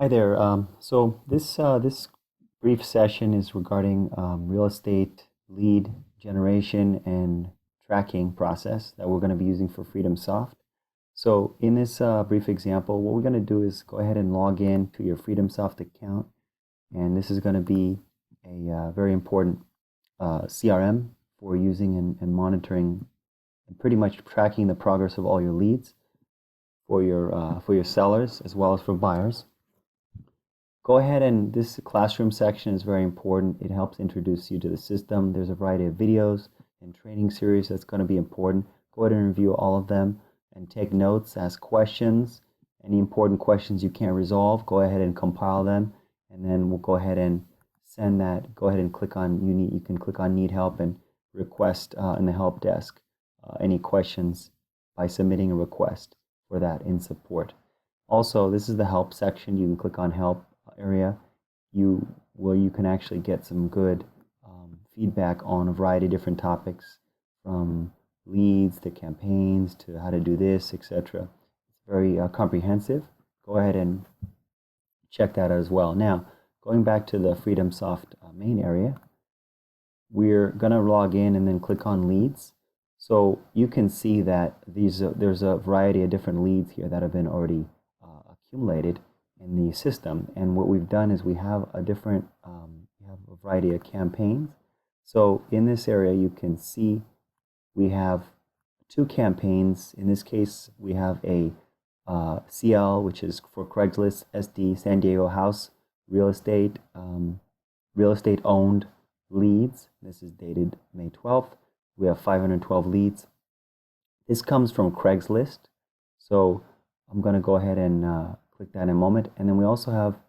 Hi there. This brief session is regarding real estate lead generation and tracking process that we're going to be using for FreedomSoft. So in this brief example, what we're going to do is go ahead and log in to your FreedomSoft account, and this is going to be a very important CRM for using and monitoring and pretty much tracking the progress of all your leads for your sellers as well as for buyers. Go ahead, and this classroom section is very important. It helps introduce you to the system. There's a variety of videos and training series that's going to be important. Go ahead and review all of them and take notes, ask questions. Any important questions you can't resolve, go ahead and compile them, and then we'll go ahead and send that. Go ahead and click on you can click on need help and request in the help desk any questions by submitting a request for that in support. Also, this is the help section. You can click on help area where you can actually get some good feedback on a variety of different topics, from leads to campaigns to how to do this, etc. It's very comprehensive. Go ahead and check that out as well. Now, going back to the FreedomSoft main area, we're going to log in and then click on leads. So you can see that there's a variety of different leads here that have been already accumulated in the system. And what we've done is we have a variety of campaigns. So in this area, you can see we have two campaigns. In this case, we have a CL, which is for Craigslist SD San Diego house real estate owned leads. This is dated May 12th. We have 512 leads. This comes from Craigslist. So I'm going to go ahead and click that in a moment. And then we also have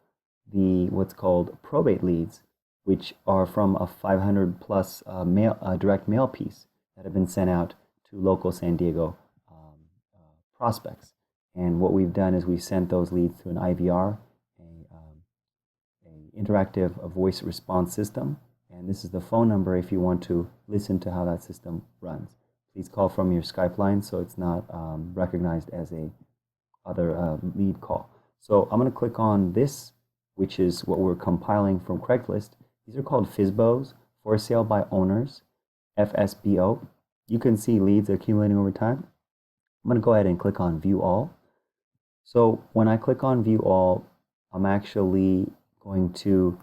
what's called probate leads, which are from a 500 plus direct mail piece that have been sent out to local San Diego prospects. And what we've done is we sent those leads to an IVR, a interactive voice response system. And this is the phone number if you want to listen to how that system runs. Please call from your Skype line so it's not recognized as a other lead call. So I'm going to click on this, which is what we're compiling from Craigslist. These are called FSBOs, for sale by owners, FSBO. You can see leads accumulating over time. I'm going to go ahead and click on view all. So when I click on view all, I'm actually going to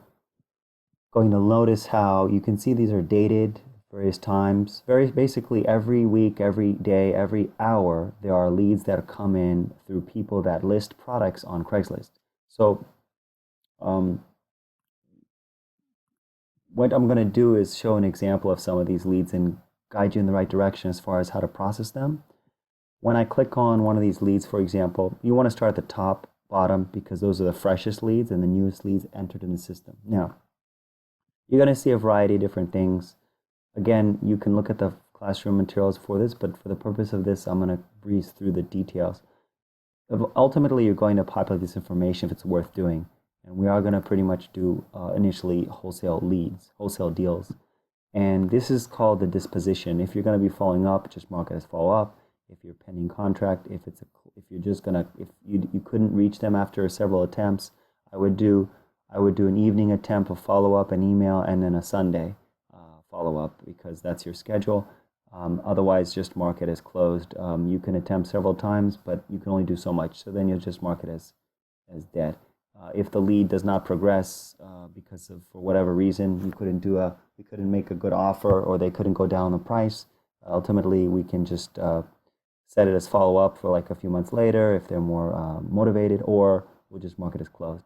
notice how you can see these are dated various times. Basically every week, every day, every hour, there are leads that come in through people that list products on Craigslist. So what I'm going to do is show an example of some of these leads and guide you in the right direction as far as how to process them. When I click on one of these leads, for example, you want to start at the top, bottom, because those are the freshest leads and the newest leads entered in the system. Now, you're going to see a variety of different things. Again, you can look at the classroom materials for this, but for the purpose of this, I'm going to breeze through the details. Ultimately, you're going to populate this information if it's worth doing. And we are going to pretty much do initially wholesale leads, wholesale deals. And this is called the disposition. If you're going to be following up, just mark it as follow up. If you're pending contract, if you couldn't reach them after several attempts, I would do an evening attempt of follow-up, an email, and then a Sunday follow-up, because that's your schedule. Otherwise, just mark it as closed. You can attempt several times, but you can only do so much. So then you'll just mark it as dead. If the lead does not progress because of, for whatever reason, we couldn't make a good offer, or they couldn't go down the price, ultimately we can just set it as follow-up for like a few months later if they're more motivated, or we'll just mark it as closed.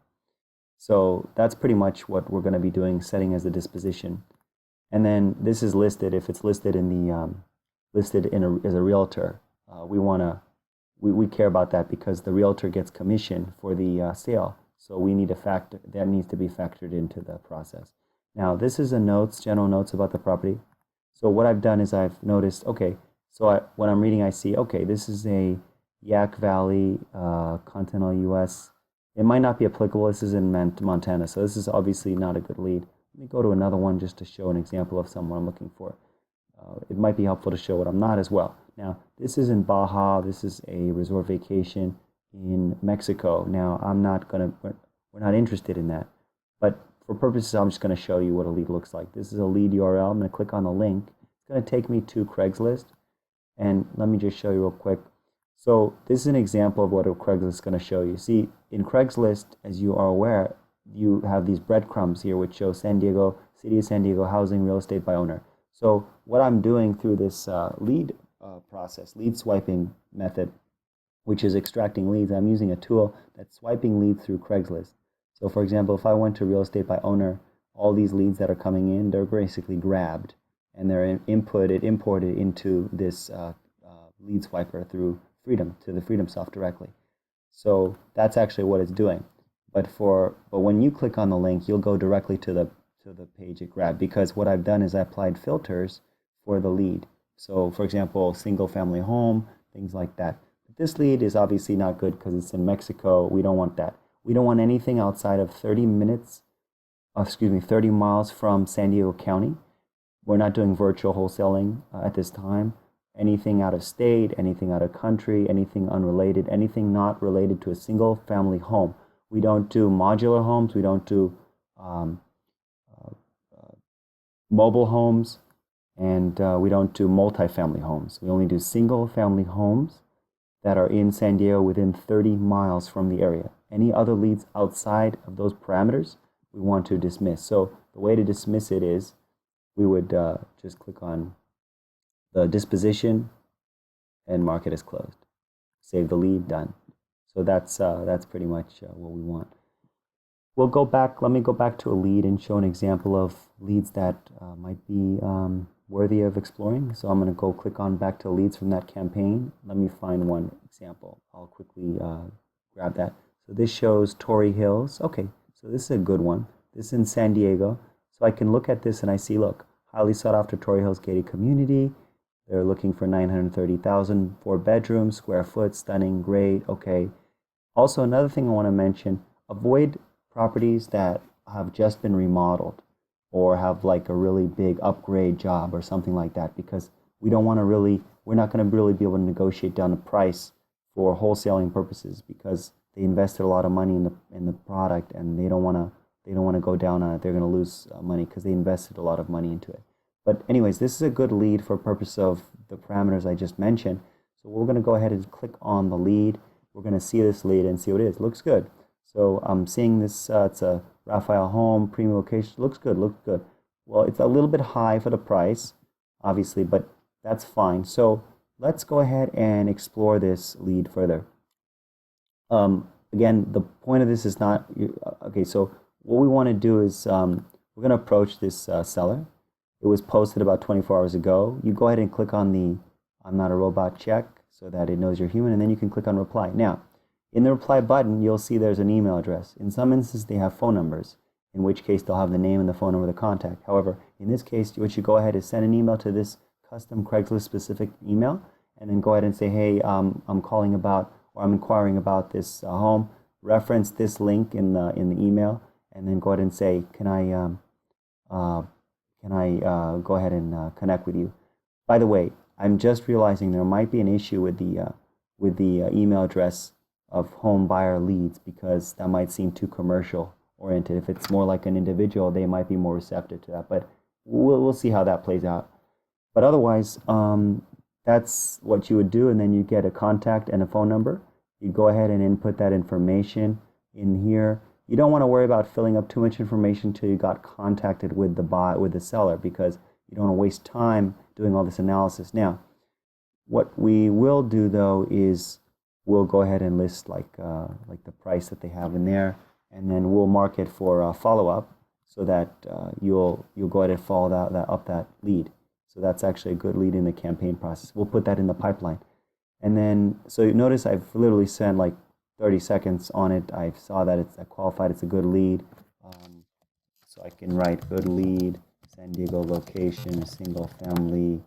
So that's pretty much what we're going to be doing, setting as a disposition. And then this is listed, if it's listed in the as a realtor. We care about that because the realtor gets commission for the sale. So we need that needs to be factored into the process. Now this is general notes about the property. So what I've done is I've noticed, okay, so when I'm reading, I see, okay, this is a Yak Valley, continental U.S. It might not be applicable. This is in Montana, so this is obviously not a good lead. Let me go to another one just to show an example of someone I'm looking for. It might be helpful to show what I'm not as well. Now, this is in Baja. This is a resort vacation in Mexico. Now, We're not interested in that. But for purposes, I'm just going to show you what a lead looks like. This is a lead URL. I'm going to click on the link. It's going to take me to Craigslist. And let me just show you real quick. So this is an example of what a Craigslist is going to show you. See, in Craigslist, as you are aware, you have these breadcrumbs here which show San Diego, City of San Diego, housing, real estate by owner. So what I'm doing through this lead process, lead swiping method, which is extracting leads, I'm using a tool that's swiping leads through Craigslist. So for example, if I went to real estate by owner, all these leads that are coming in, they're basically grabbed and they're imported into this lead swiper through Freedom, to the FreedomSoft directly. So that's actually what it's doing. But when you click on the link, you'll go directly to the page it grabbed, because what I've done is I applied filters for the lead. So for example, single family home, things like that. But this lead is obviously not good because it's in Mexico. We don't want that. We don't want anything outside of 30 miles from San Diego County. We're not doing virtual wholesaling at this time. Anything out of state, anything out of country, anything unrelated, anything not related to a single family home. We don't do modular homes. We don't do mobile homes, and we don't do multifamily homes. We only do single family homes that are in San Diego within 30 miles from the area. Any other leads outside of those parameters, we want to dismiss. So the way to dismiss it is we would just click on the disposition and mark it as closed. Save the lead, done. So that's pretty much what we want. We'll go back. Let me go back to a lead and show an example of leads that might be worthy of exploring. So I'm going to go click on back to leads from that campaign. Let me find one example. I'll quickly grab that. So this shows Torrey Hills. Okay, so this is a good one. This is in San Diego. So I can look at this and I see, look, highly sought after Torrey Hills gated community. They're looking for 930,000, 4 bedrooms, square foot, stunning, great, okay. Also, another thing I want to mention, avoid properties that have just been remodeled or have like a really big upgrade job or something like that, because we don't want to really, we're not going to really be able to negotiate down the price for wholesaling purposes, because they invested a lot of money in the product and they don't want to go down on it. They're going to lose money because they invested a lot of money into it. But anyways, this is a good lead for purpose of the parameters I just mentioned. So we're going to go ahead and click on the lead. We're going to see this lead and see what it is. Looks good. So I'm seeing this, it's a Raphael home, premium location. Looks good, looks good. Well, it's a little bit high for the price, obviously, but that's fine. So let's go ahead and explore this lead further. Again, the point of this is not, okay, so what we want to do is we're going to approach this seller. It was posted about 24 hours ago. You go ahead and click on the I'm not a robot check so that it knows you're human, and then you can click on reply. Now, in the reply button, you'll see there's an email address. In some instances, they have phone numbers, in which case they'll have the name and the phone number of the contact. However, in this case, what you go ahead is send an email to this custom Craigslist specific email, and then go ahead and say, hey, I'm calling about, or I'm inquiring about this home. Reference this link in the email, and then go ahead and say, can I go ahead and connect with you? By the way, I'm just realizing there might be an issue with the email address of home buyer leads, because that might seem too commercial oriented. If it's more like an individual, they might be more receptive to that. But we'll see how that plays out. But otherwise, that's what you would do, and then you get a contact and a phone number. You go ahead and input that information in here. You don't want to worry about filling up too much information until you got contacted with the seller, because you don't want to waste time doing all this analysis. Now, what we will do though is we'll go ahead and list like the price that they have in there, and then we'll mark it for follow-up, so that you'll go ahead and follow that lead. So that's actually a good lead in the campaign process. We'll put that in the pipeline. And then, so you notice I've literally spent like 30 seconds on it. I saw that it's qualified, it's a good lead. So I can write good lead, San Diego location, single family.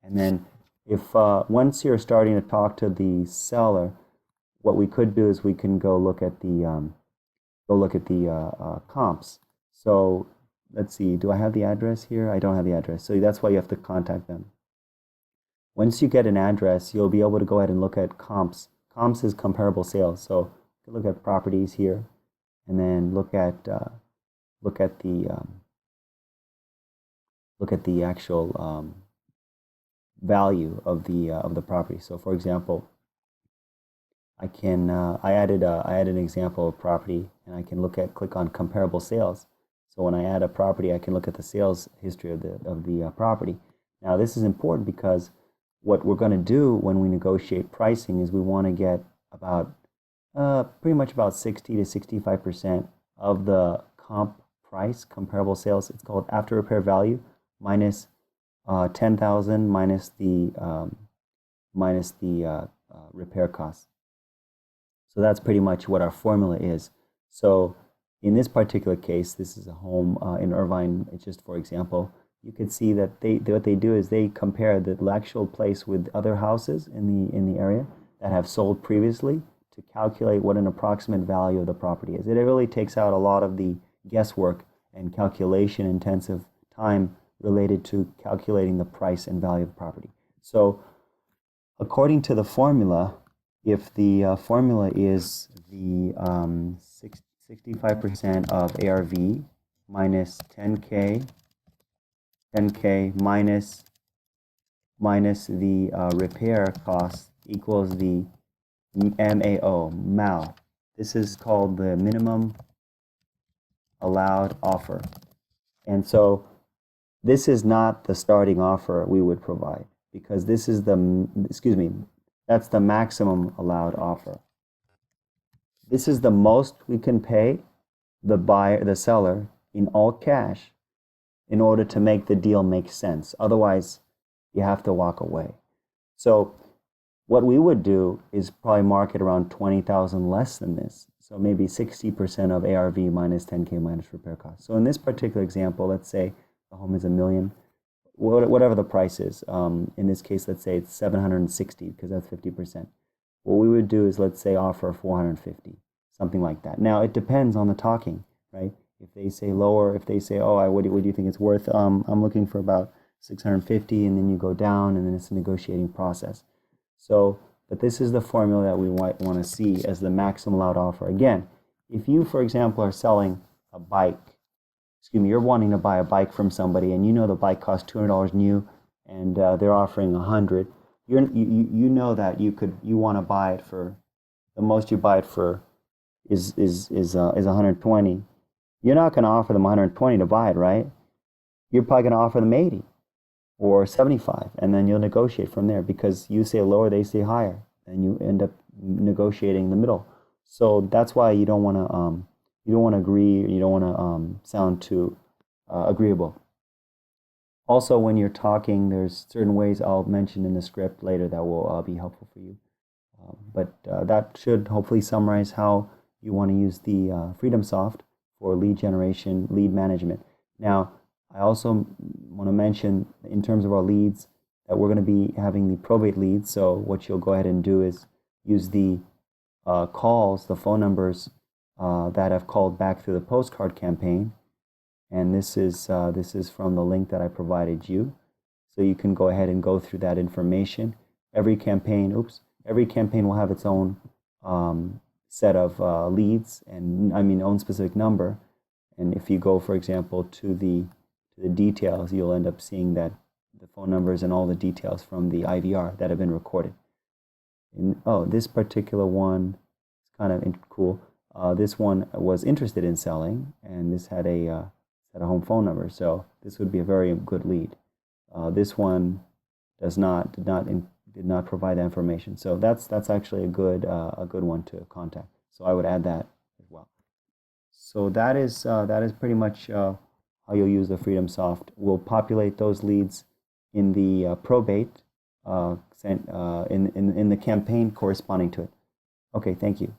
And then if once you're starting to talk to the seller, what we could do is we can go look at the comps. So let's see, do I have the address here? I don't have the address. So that's why you have to contact them. Once you get an address, you'll be able to go ahead and look at comps. Comps is comparable sales. So look at properties here, and then look at the actual value of the property. So, for example, I added an example of property, and I can click on comparable sales. So when I add a property, I can look at the sales history of the property. Now this is important because what we're going to do when we negotiate pricing is we want to get about pretty much about 60 to 65% of the comp price, comparable sales. It's called after repair value minus 10,000 minus the repair costs. So that's pretty much what our formula is. So in this particular case, this is a home in Irvine. It's just for example. You could see that what they do is they compare the actual place with other houses in the area that have sold previously to calculate what an approximate value of the property is. It really takes out a lot of the guesswork and calculation intensive time related to calculating the price and value of the property. So according to the formula, if the formula is the 65% of ARV minus 10K minus the repair cost equals the MAO. This is called the minimum allowed offer. And so this is not the starting offer we would provide, because this is that's the maximum allowed offer. This is the most we can pay the seller in all cash in order to make the deal make sense. Otherwise, you have to walk away. So what we would do is probably market around 20,000 less than this. So maybe 60% of ARV minus 10K minus repair costs. So in this particular example, let's say the home is $1 million, whatever the price is. In this case, let's say it's 760 because that's 50%. What we would do is, let's say, offer 450, something like that. Now it depends on the talking, right? If they say lower, if they say, oh, what do you think it's worth? I'm looking for about 650, and then you go down, and then it's a negotiating process. So, but this is the formula that we want to see as the maximum allowed offer. Again, if you, for example, are selling a bike, you're wanting to buy a bike from somebody, and you know the bike costs $200 new, and they're offering $100. You know that you want to buy it for the most you buy it for is 120. You're not going to offer them 120 to buy it, right? You're probably going to offer them 80 or 75, and then you'll negotiate from there, because you say lower, they say higher, and you end up negotiating in the middle. So that's why you don't want to agree, you don't want to sound too agreeable. Also, when you're talking, there's certain ways I'll mention in the script later that will be helpful for you. But that should hopefully summarize how you want to use the FreedomSoft for lead generation, lead management. Now, I also want to mention, in terms of our leads, that we're going to be having the probate leads. So what you'll go ahead and do is use the calls, the phone numbers that have called back through the postcard campaign. And this is from the link that I provided you. So you can go ahead and go through that information. Every campaign will have its own set of leads, and own specific number. And if you go, for example, to the details, you'll end up seeing that the phone numbers and all the details from the IVR that have been recorded. This particular one is kind of cool. This one was interested in selling, and this had a home phone number, so this would be a very good lead. This one did not provide that information, so that's actually a good one to contact. So I would add that as well. So that is pretty much how you'll use the FreedomSoft. We'll populate those leads in the probate in the campaign corresponding to it. Okay, thank you.